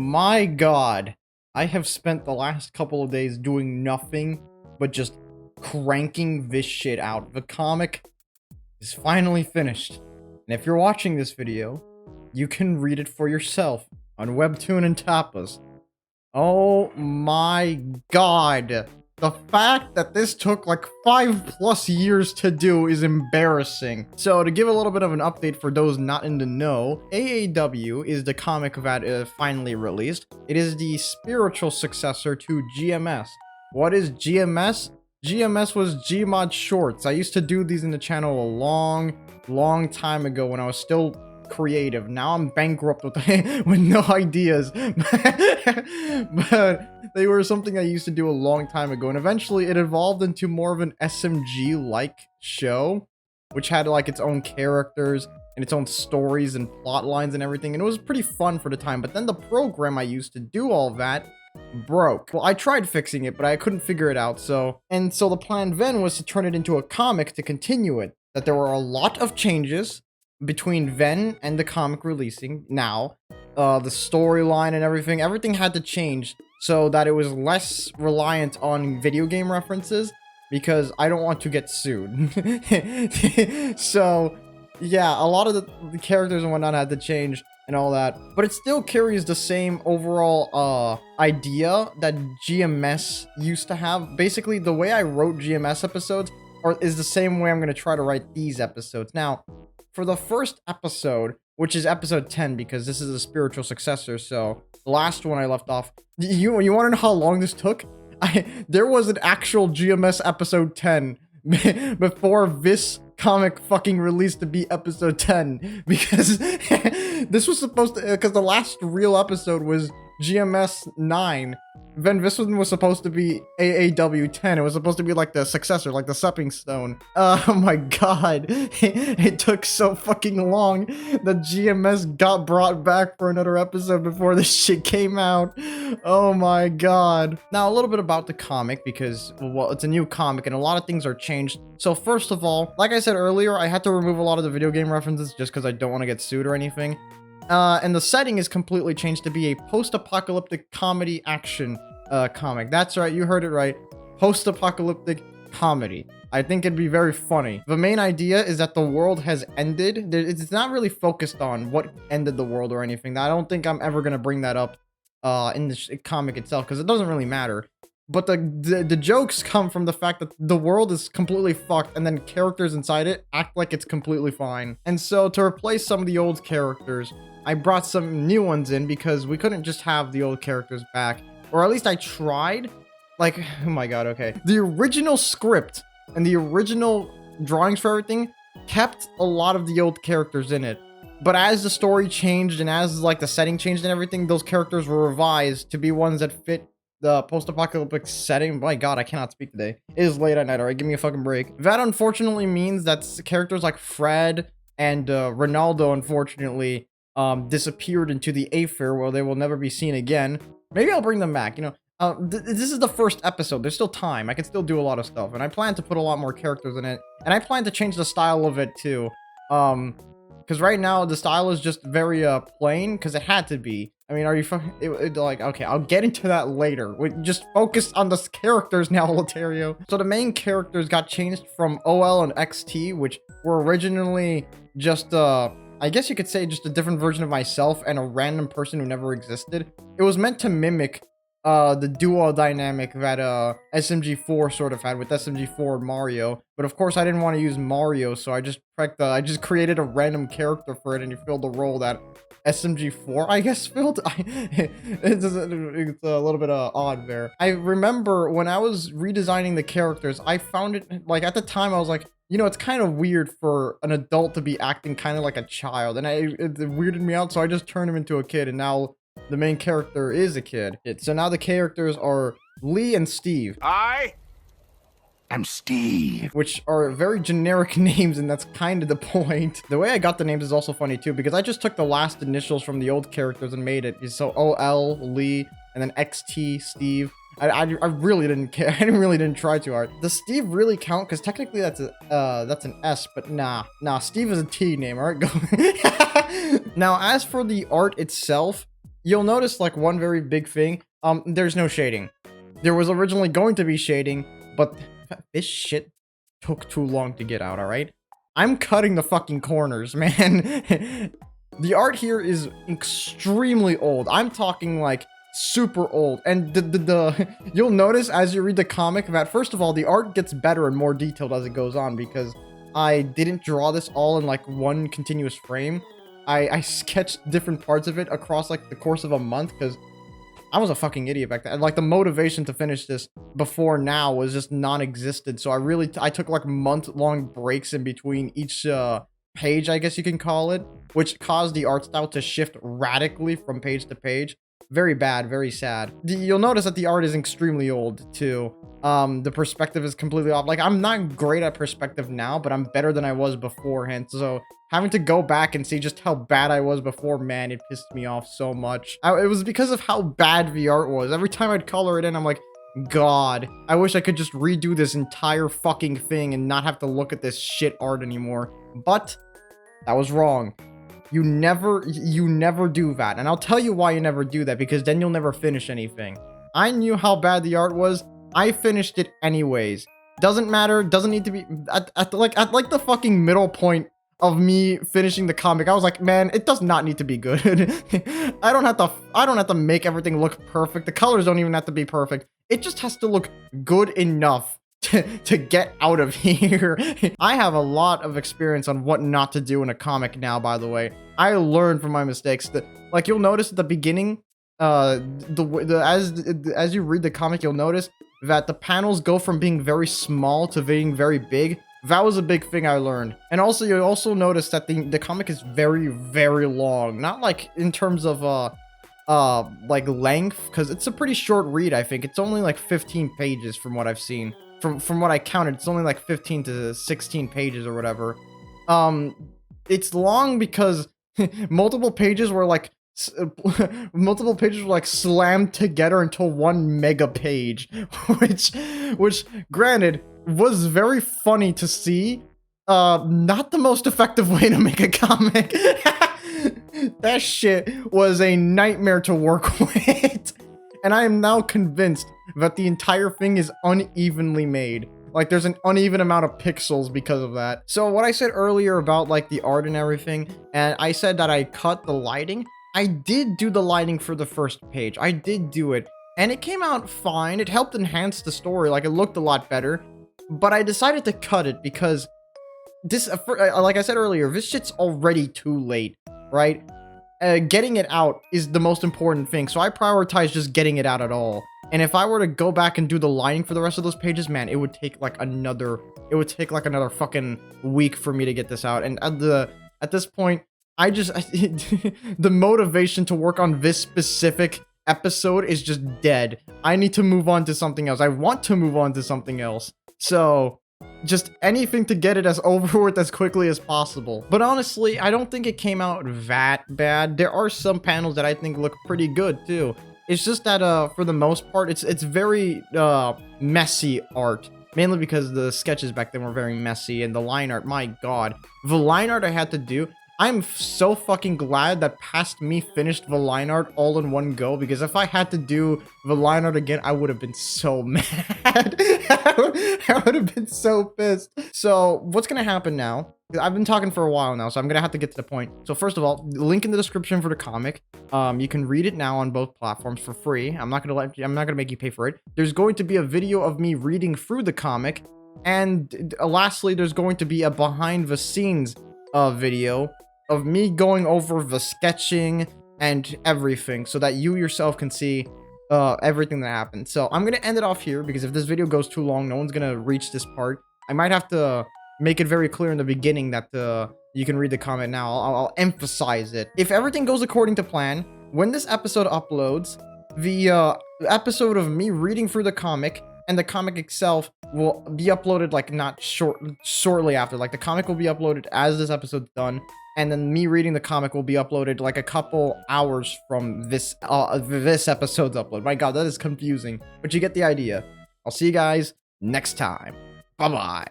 My god, I have spent the last couple of days doing nothing but just cranking this shit out. The comic is finally finished, and if you're watching this video, you can read it for yourself on Webtoon and Tapas. Oh my god. The fact that this took like 5+ years to do is embarrassing. So to give a little bit of an update for those not in the know, AAW is the comic that finally released. It is the spiritual successor to GMS. What is GMS? GMS was Gmod Shorts. I used to do these in the channel a long time ago when I was still creative. Now I'm bankrupt with no ideas. But they were something I used to do a long time ago, and eventually it evolved into more of an SMG-like show, which had like its own characters and its own stories and plot lines and everything, and it was pretty fun for the time. But then the program I used to do all that broke. Well, I tried fixing it, but I couldn't figure it out, so the plan then was to turn it into a comic to continue it. That there were a lot of changes between then and the comic releasing now. The storyline and everything had to change so that it was less reliant on video game references, because I don't want to get sued. So yeah, a lot of the characters and whatnot had to change and all that, but it still carries the same overall idea that GMS used to have. Basically, the way I wrote GMS episodes is the same way I'm going to try to write these episodes. Now, for the first episode, which is episode 10, because this is a spiritual successor, so the last one I left off. You want to know how long this took? There was an actual GMS episode 10 before this comic fucking released to be episode 10, because this was supposed to, because the last real episode was GMS 9. Then this one was supposed to be AAW 10. It was supposed to be like the successor, like the stepping stone. Oh my god. It took so fucking long that GMS got brought back for another episode before this shit came out. Oh my god. Now, a little bit about the comic, because, well, it's a new comic and a lot of things are changed. So first of all, like I said earlier, I had to remove a lot of the video game references just because I don't want to get sued or anything. And the setting is completely changed to be a post-apocalyptic comedy action comic. That's right, you heard it right. Post-apocalyptic comedy. I think it'd be very funny. The main idea is that the world has ended. It's not really focused on what ended the world or anything. I don't think I'm ever going to bring that up in the comic itself, because it doesn't really matter. But the jokes come from the fact that the world is completely fucked, and then characters inside it act like it's completely fine. And so to replace some of the old characters, I brought some new ones in, because we couldn't just have the old characters back. Or at least I tried. Like, oh my god, okay. The original script and the original drawings for everything kept a lot of the old characters in it. But as the story changed and as like the setting changed and everything, those characters were revised to be ones that fit the post-apocalyptic setting. My god, I cannot speak today. It is late at night, alright? Give me a fucking break. That unfortunately means that characters like Fred and Ronaldo, unfortunately, disappeared into the Aether, where they will never be seen again. Maybe I'll bring them back, you know. This is the first episode. There's still time. I can still do a lot of stuff, and I plan to put a lot more characters in it, and I plan to change the style of it too. Because right now the style is just very plain, because it had to be. I mean, are you fucking like, okay, I'll get into that later. We just focus on the characters now, Lotario. So the main characters got changed from OL and XT, which were originally just I guess you could say just a different version of myself and a random person who never existed. It was meant to mimic the duo dynamic that SMG4 sort of had with SMG4 Mario. But of course I didn't want to use Mario, so I just created a random character for it, and you filled the role that SMG4, I guess, filled. It's a little bit odd there. I remember when I was redesigning the characters, I found it, like, at the time I was like, you know, it's kind of weird for an adult to be acting kind of like a child, and it weirded me out, so I just turned him into a kid, and now the main character is a kid. So now the characters are Lee and Steve. I'm Steve. Which are very generic names, and that's kind of the point. The way I got the names is also funny too, because I just took the last initials from the old characters and made it. So OL, Lee, and then XT, Steve. I really didn't care. I really didn't try too hard. Does Steve really count? Because technically that's an S, but nah. Steve is a T name, alright? Go. Now, as for the art itself, you'll notice like one very big thing. There's no shading. There was originally going to be shading, but this shit took too long to get out, alright? I'm cutting the fucking corners, man. The art here is extremely old. I'm talking like super old. And you'll notice as you read the comic that first of all, the art gets better and more detailed as it goes on because I didn't draw this all in like one continuous frame. I sketched different parts of it across like the course of a month because I was a fucking idiot back then. Like the motivation to finish this before now was just non-existent. So I took like month-long breaks in between each page, I guess you can call it, which caused the art style to shift radically from page to page. Very bad, very sad. You'll notice that the art is extremely old too. The perspective is completely off. Like I'm not great at perspective now, but I'm better than I was beforehand. So having to go back and see just how bad I was before, man, it pissed me off so much. It was because of how bad the art was. Every time I'd color it in, I'm like, God, I wish I could just redo this entire fucking thing and not have to look at this shit art anymore. But that was wrong. You never do that. And I'll tell you why you never do that, because then you'll never finish anything. I knew how bad the art was. I finished it anyways. Doesn't matter. Doesn't need to be at like the fucking middle point of me finishing the comic. I was like, man, it does not need to be good. I don't have to make everything look perfect. The colors don't even have to be perfect. It just has to look good enough to get out of here. I have a lot of experience on what not to do in a comic now, by the way. I learned from my mistakes. Like you'll notice at the beginning, as you read the comic, you'll notice that the panels go from being very small to being very big. That was a big thing I learned. And also, you'll also notice that the comic is very, very long. Not like in terms of like length, because it's a pretty short read, I think. It's only like 15 pages from what I've seen. From what I counted, it's only like 15 to 16 pages or whatever. It's long because multiple pages were like slammed together into one mega page, which granted was very funny to see. Not the most effective way to make a comic. That shit was a nightmare to work with. And I am now convinced that the entire thing is unevenly made. Like, there's an uneven amount of pixels because of that. So what I said earlier about, like, the art and everything, and I said that I cut the lighting. I did do the lighting for the first page. I did do it. And it came out fine. It helped enhance the story. Like, it looked a lot better. But I decided to cut it because this, like I said earlier, this shit's already too late, right? Getting it out is the most important thing. So I prioritize just getting it out at all. And if I were to go back and do the lighting for the rest of those pages, man, it would take like another fucking week for me to get this out. And at this point, the motivation to work on this specific episode is just dead. I need to move on to something else. I want to move on to something else. So just anything to get it as over with as quickly as possible. But honestly, I don't think it came out that bad. There are some panels that I think look pretty good too. It's just that for the most part, it's very messy art. Mainly because the sketches back then were very messy, and the line art, my god. The line art I had to do, I'm so fucking glad that Past Me finished the line art all in one go, because if I had to do the line art again, I would have been so mad. I would have been so pissed. So what's gonna happen now? I've been talking for a while now, so I'm gonna have to get to the point. So first of all, link in the description for the comic. You can read it now on both platforms for free. I'm not gonna make you pay for it. There's going to be a video of me reading through the comic, and lastly, there's going to be a behind the scenes video of me going over the sketching and everything so that you yourself can see everything that happened. So I'm gonna end it off here because if this video goes too long, no one's gonna reach this part. I might have to make it very clear in the beginning that you can read the comment now. I'll emphasize it. If everything goes according to plan, when this episode uploads, the episode of me reading through the comic and the comic itself will be uploaded like not shortly after. Like the comic will be uploaded as this episode's done, and then me reading the comic will be uploaded like a couple hours from this episode's upload. My god, that is confusing, but you get the idea. I'll see you guys next time. Bye bye.